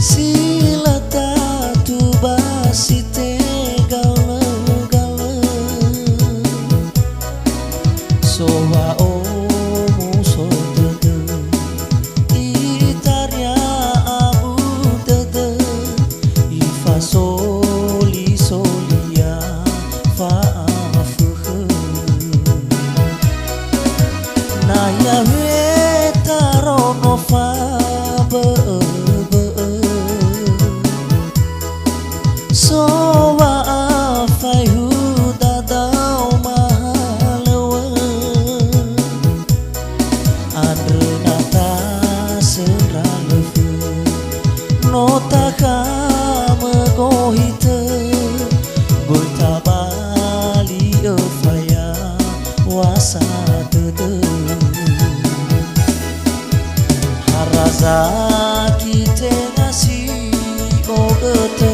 Sila tatu basi tegala-gala sowa omu so dede itarya abu dede ifa soli solia fa afuhe naya wetarono fa sowa afai huda dau mahalawa andre nata seralefu nota kama gohite goita bali afaya wasa dede haraza kite ngasih ogete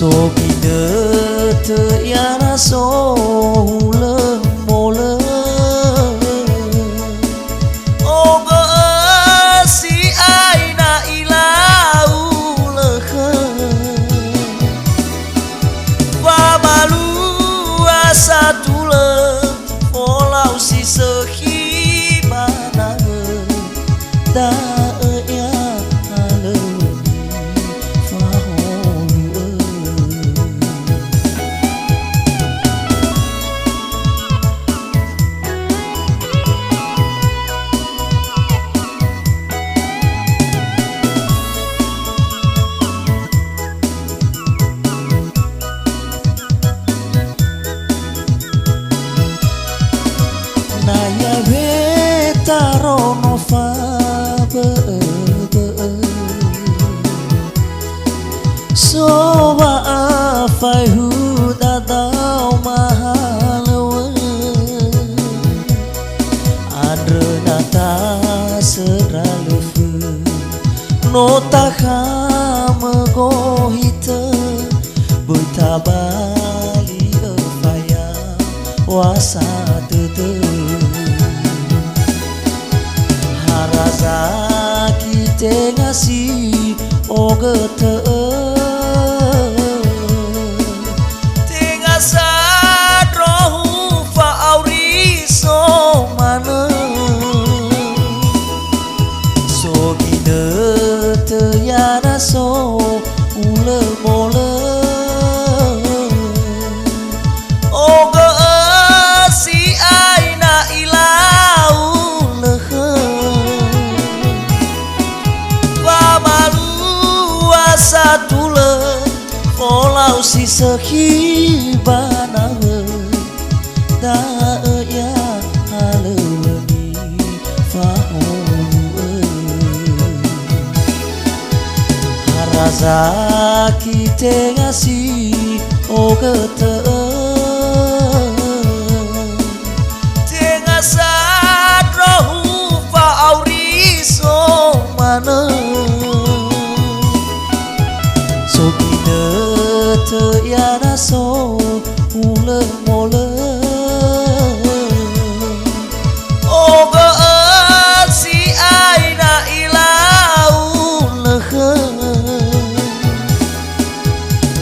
so bide te yana so hule mole oga si aina ilau lekhe wa malu asatule olau si sehibana da naya wetarono fa sowa afai huda dau mahalawa andre nata seralefu nota khama gohite boita bali afaya wasa dede haraza kite ngasih ogete tingasa rohu fa auri so mana so gine te yana so ule mole oga si aina ilau lekhe satule olau si sehibana da ya haleni fa haraza kite ngasih ogete tengasa rohu fa auri so mana so bide te yana so hule mole oga si aina ilau lekhe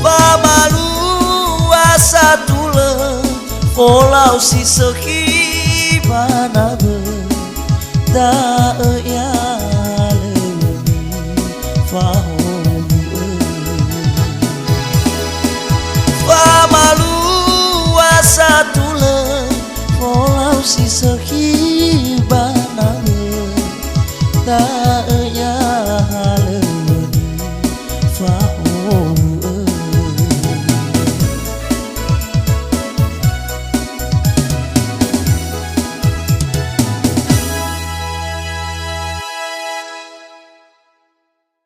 pamalu asatule olau si sehibana da